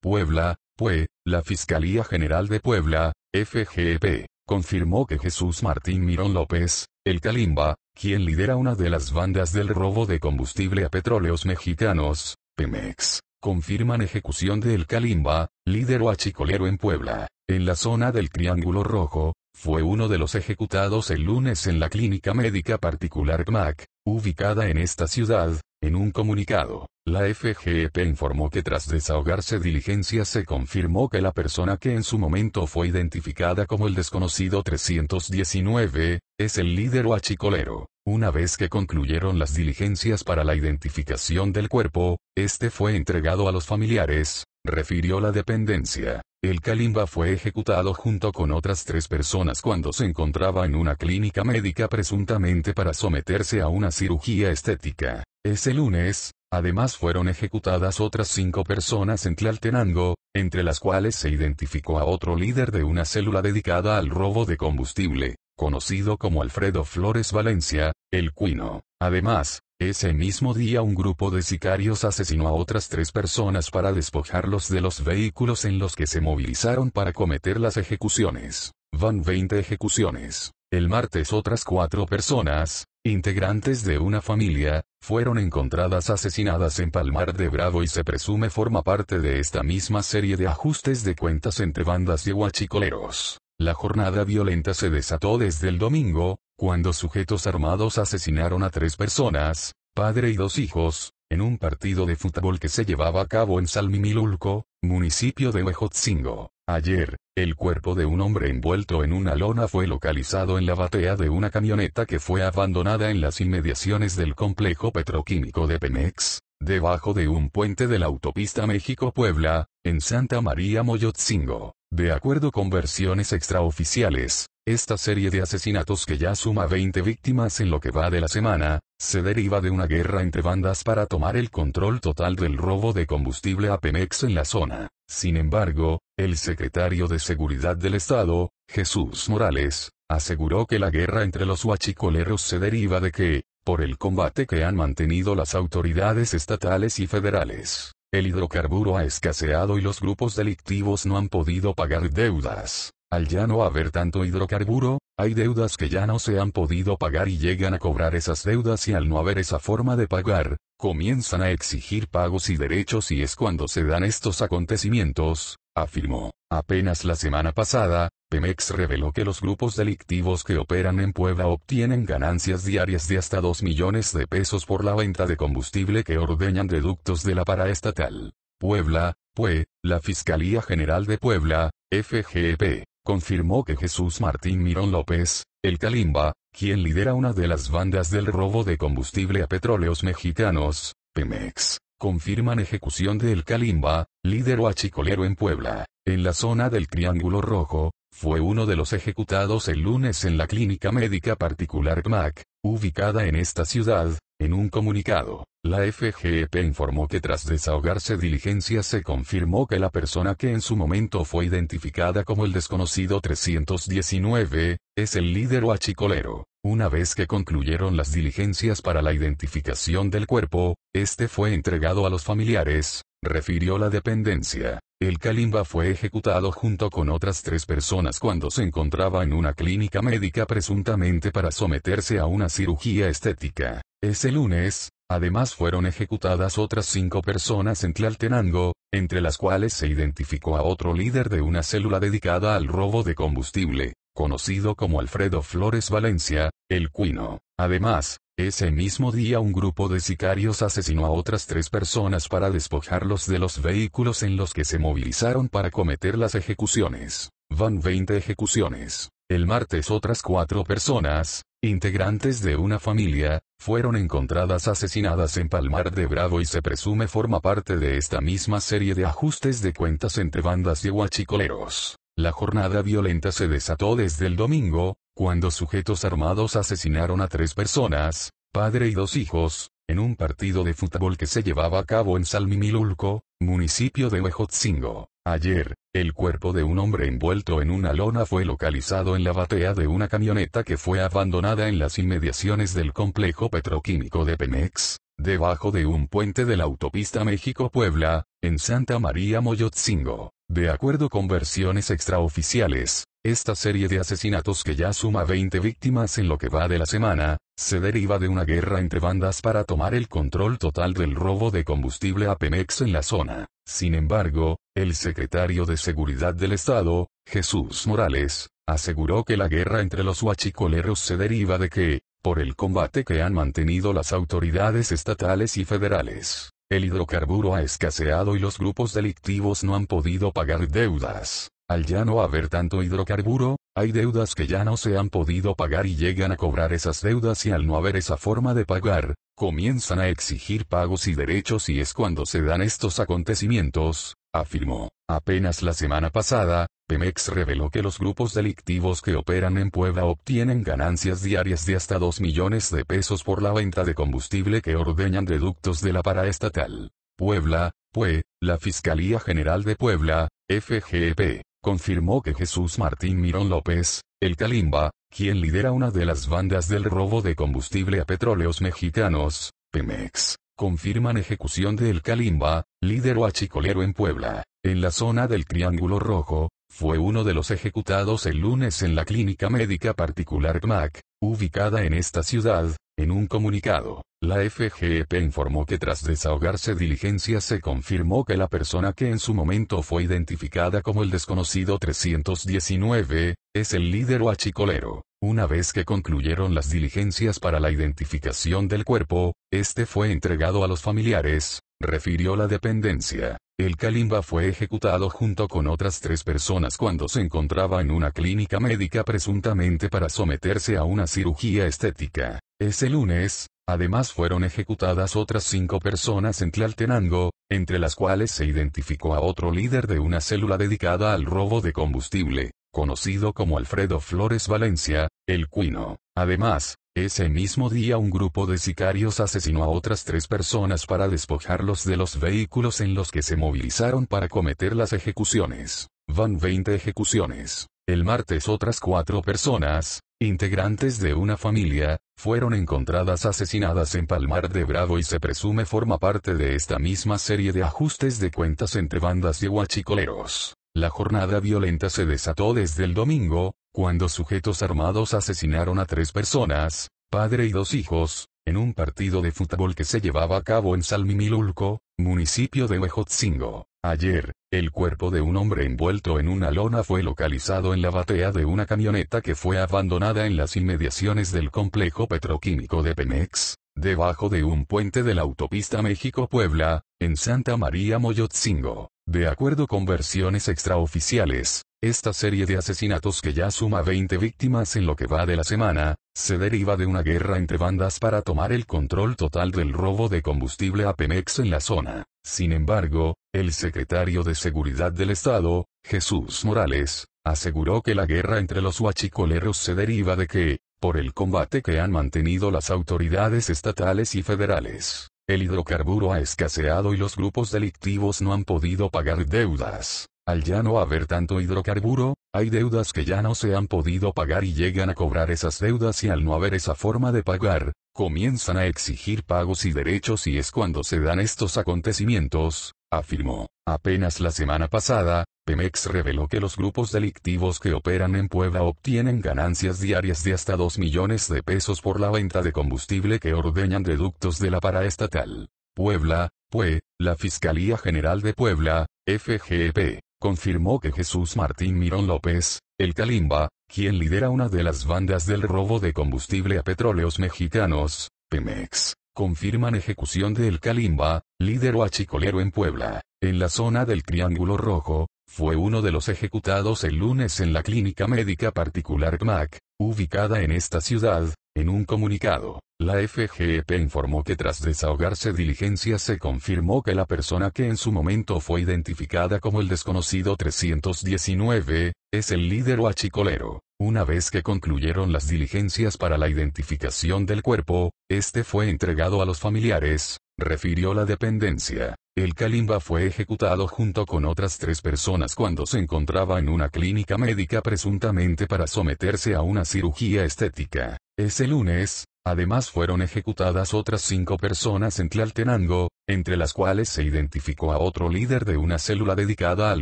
Puebla, PUE, la Fiscalía General de Puebla, FGP, confirmó que Jesús Martín Mirón López, el Kalimba, quien lidera una de las bandas del robo de combustible a petróleos mexicanos, Pemex, confirman ejecución de El Kalimba, líder huachicolero en Puebla, en la zona del Triángulo Rojo. Fue uno de los ejecutados el lunes en la clínica médica particular CMAC, ubicada en esta ciudad. En un comunicado, la FGP informó que tras desahogarse diligencias se confirmó que la persona que en su momento fue identificada como el desconocido 319, es el líder huachicolero. Una vez que concluyeron las diligencias para la identificación del cuerpo, este fue entregado a los familiares, refirió la dependencia. El Kalimba fue ejecutado junto con otras 3 personas cuando se encontraba en una clínica médica presuntamente para someterse a una cirugía estética. Ese lunes, además fueron ejecutadas otras 5 personas en Tlaltenango, entre las cuales se identificó a otro líder de una célula dedicada al robo de combustible, conocido como Alfredo Flores Valencia, el Cuino. Además, ese mismo día un grupo de sicarios asesinó a otras 3 personas para despojarlos de los vehículos en los que se movilizaron para cometer las ejecuciones. Van 20 ejecuciones. El martes otras 4 personas, integrantes de una familia, fueron encontradas asesinadas en Palmar de Bravo y se presume forma parte de esta misma serie de ajustes de cuentas entre bandas de huachicoleros. La jornada violenta se desató desde el domingo, cuando sujetos armados asesinaron a 3 personas, padre y 2 hijos, en un partido de fútbol que se llevaba a cabo en Salmimilulco, municipio de Huejotzingo. Ayer, el cuerpo de un hombre envuelto en una lona fue localizado en la batea de una camioneta que fue abandonada en las inmediaciones del complejo petroquímico de Pemex, debajo de un puente de la autopista México-Puebla, en Santa María Moyotzingo. De acuerdo con versiones extraoficiales, esta serie de asesinatos que ya suma 20 víctimas en lo que va de la semana, se deriva de una guerra entre bandas para tomar el control total del robo de combustible a Pemex en la zona. Sin embargo, el secretario de Seguridad del Estado, Jesús Morales, aseguró que la guerra entre los huachicoleros se deriva de que, por el combate que han mantenido las autoridades estatales y federales, el hidrocarburo ha escaseado y los grupos delictivos no han podido pagar deudas. Al ya no haber tanto hidrocarburo, hay deudas que ya no se han podido pagar y llegan a cobrar esas deudas y al no haber esa forma de pagar, comienzan a exigir pagos y derechos y es cuando se dan estos acontecimientos, afirmó. Apenas la semana pasada, Pemex reveló que los grupos delictivos que operan en Puebla obtienen ganancias diarias de hasta 2 millones de pesos por la venta de combustible que ordeñan de ductos de la paraestatal. Puebla, PUE, la Fiscalía General de Puebla, FGP, confirmó que Jesús Martín Mirón López, el Kalimba, quien lidera una de las bandas del robo de combustible a petróleos mexicanos, Pemex, confirman ejecución de El Kalimba, líder huachicolero en Puebla, en la zona del Triángulo Rojo. Fue uno de los ejecutados el lunes en la clínica médica particular CMAC, ubicada en esta ciudad. En un comunicado, la FGP informó que tras desahogarse diligencias se confirmó que la persona que en su momento fue identificada como el desconocido 319, es el líder huachicolero. Una vez que concluyeron las diligencias para la identificación del cuerpo, este fue entregado a los familiares, refirió la dependencia. El Kalimba fue ejecutado junto con otras 3 personas cuando se encontraba en una clínica médica presuntamente para someterse a una cirugía estética. Ese lunes, además fueron ejecutadas otras 5 personas en Tlaltenango, entre las cuales se identificó a otro líder de una célula dedicada al robo de combustible, conocido como Alfredo Flores Valencia, el Cuino. Además, ese mismo día un grupo de sicarios asesinó a otras 3 personas para despojarlos de los vehículos en los que se movilizaron para cometer las ejecuciones. Van 20 ejecuciones. El martes otras 4 personas, integrantes de una familia, fueron encontradas asesinadas en Palmar de Bravo y se presume forma parte de esta misma serie de ajustes de cuentas entre bandas de huachicoleros. La jornada violenta se desató desde el domingo, cuando sujetos armados asesinaron a 3 personas, padre y 2 hijos, en un partido de fútbol que se llevaba a cabo en Salmimilulco, municipio de Huejotzingo. Ayer, el cuerpo de un hombre envuelto en una lona fue localizado en la batea de una camioneta que fue abandonada en las inmediaciones del complejo petroquímico de Pemex, debajo de un puente de la autopista México-Puebla, en Santa María Moyotzingo. De acuerdo con versiones extraoficiales, esta serie de asesinatos, que ya suma 20 víctimas en lo que va de la semana, se deriva de una guerra entre bandas para tomar el control total del robo de combustible a Pemex en la zona. Sin embargo, el secretario de Seguridad del Estado, Jesús Morales, aseguró que la guerra entre los huachicoleros se deriva de que, por el combate que han mantenido las autoridades estatales y federales, el hidrocarburo ha escaseado y los grupos delictivos no han podido pagar deudas. Al ya no haber tanto hidrocarburo, hay deudas que ya no se han podido pagar y llegan a cobrar esas deudas, y al no haber esa forma de pagar, comienzan a exigir pagos y derechos, y es cuando se dan estos acontecimientos, afirmó. Apenas la semana pasada, Pemex reveló que los grupos delictivos que operan en Puebla obtienen ganancias diarias de hasta 2 millones de pesos por la venta de combustible que ordeñan de ductos de la paraestatal Puebla, PUE. La Fiscalía General de Puebla, FGP, confirmó que Jesús Martín Mirón López, el Calimba, quien lidera una de las bandas del robo de combustible a petróleos mexicanos, Pemex, confirman ejecución de El Calimba, líder huachicolero en Puebla, en la zona del Triángulo Rojo. Fue uno de los ejecutados el lunes en la clínica médica particular PMAC, ubicada en esta ciudad. En un comunicado, la FGP informó que tras desahogarse diligencias se confirmó que la persona que en su momento fue identificada como el desconocido 319, es el líder huachicolero. Una vez que concluyeron las diligencias para la identificación del cuerpo, este fue entregado a los familiares, refirió la dependencia. El Calimba fue ejecutado junto con otras 3 personas cuando se encontraba en una clínica médica presuntamente para someterse a una cirugía estética. Ese lunes, además fueron ejecutadas otras 5 personas en Tlaltenango, entre las cuales se identificó a otro líder de una célula dedicada al robo de combustible, conocido como Alfredo Flores Valencia, el Cuino. Además, ese mismo día un grupo de sicarios asesinó a otras 3 personas para despojarlos de los vehículos en los que se movilizaron para cometer las ejecuciones. Van 20 ejecuciones. El martes otras 4 personas, integrantes de una familia, fueron encontradas asesinadas en Palmar de Bravo y se presume forma parte de esta misma serie de ajustes de cuentas entre bandas de huachicoleros. La jornada violenta se desató desde el domingo, cuando sujetos armados asesinaron a 3 personas, padre y 2 hijos, en un partido de fútbol que se llevaba a cabo en Salmimilulco, municipio de Huejotzingo. Ayer, el cuerpo de un hombre envuelto en una lona fue localizado en la batea de una camioneta que fue abandonada en las inmediaciones del complejo petroquímico de Pemex, debajo de un puente de la autopista México-Puebla, en Santa María Moyotzingo. De acuerdo con versiones extraoficiales, esta serie de asesinatos, que ya suma 20 víctimas en lo que va de la semana, se deriva de una guerra entre bandas para tomar el control total del robo de combustible a Pemex en la zona. Sin embargo, el secretario de Seguridad del Estado, Jesús Morales, aseguró que la guerra entre los huachicoleros se deriva de que, por el combate que han mantenido las autoridades estatales y federales, el hidrocarburo ha escaseado y los grupos delictivos no han podido pagar deudas. Al ya no haber tanto hidrocarburo, hay deudas que ya no se han podido pagar y llegan a cobrar esas deudas, y al no haber esa forma de pagar, comienzan a exigir pagos y derechos, y es cuando se dan estos acontecimientos, afirmó. Apenas la semana pasada, Pemex reveló que los grupos delictivos que operan en Puebla obtienen ganancias diarias de hasta 2 millones de pesos por la venta de combustible que ordeñan de ductos de la paraestatal Puebla, PUE. La Fiscalía General de Puebla, FGP, confirmó que Jesús Martín Mirón López, el Calimba, quien lidera una de las bandas del robo de combustible a petróleos mexicanos, Pemex, confirman ejecución de El Calimba, líder huachicolero en Puebla, en la zona del Triángulo Rojo. Fue uno de los ejecutados el lunes en la clínica médica particular PMAC, ubicada en esta ciudad. En un comunicado, la FGP informó que tras desahogarse diligencias se confirmó que la persona que en su momento fue identificada como el desconocido 319, es el líder huachicolero. Una vez que concluyeron las diligencias para la identificación del cuerpo, este fue entregado a los familiares, refirió la dependencia. El Calimba fue ejecutado junto con otras 3 personas cuando se encontraba en una clínica médica presuntamente para someterse a una cirugía estética. Ese lunes, Además fueron ejecutadas otras 5 personas en Tlaltenango, entre las cuales se identificó a otro líder de una célula dedicada al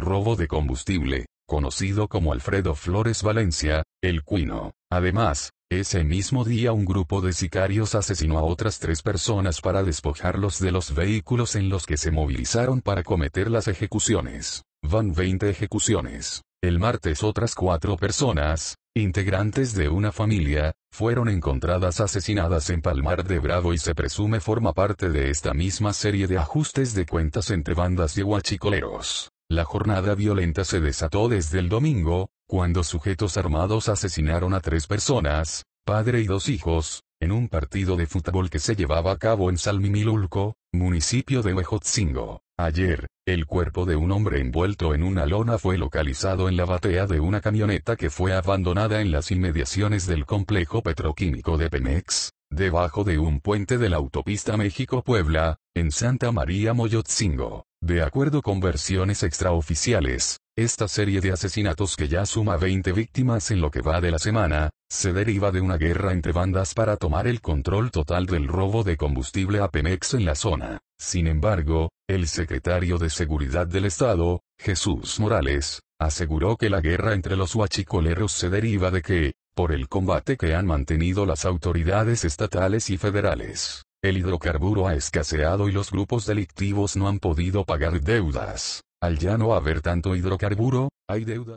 robo de combustible, conocido como Alfredo Flores Valencia, el Cuino. Además, ese mismo día un grupo de sicarios asesinó a otras 3 personas para despojarlos de los vehículos en los que se movilizaron para cometer las ejecuciones. Van 20 ejecuciones. El martes otras 4 personas, integrantes de una familia, fueron encontradas asesinadas en Palmar de Bravo y se presume forma parte de esta misma serie de ajustes de cuentas entre bandas de huachicoleros. La jornada violenta se desató desde el domingo, cuando sujetos armados asesinaron a 3 personas, padre y 2 hijos, en un partido de fútbol que se llevaba a cabo en Salmimilulco, municipio de Huejotzingo. Ayer, el cuerpo de un hombre envuelto en una lona fue localizado en la batea de una camioneta que fue abandonada en las inmediaciones del complejo petroquímico de Pemex, debajo de un puente de la autopista México-Puebla, en Santa María Moyotzingo. De acuerdo con versiones extraoficiales, esta serie de asesinatos que ya suma 20 víctimas en lo que va de la semana, se deriva de una guerra entre bandas para tomar el control total del robo de combustible a Pemex en la zona. Sin embargo, el secretario de Seguridad del Estado, Jesús Morales, aseguró que la guerra entre los huachicoleros se deriva de que, por el combate que han mantenido las autoridades estatales y federales, el hidrocarburo ha escaseado y los grupos delictivos no han podido pagar deudas. Al ya no haber tanto hidrocarburo, hay deuda.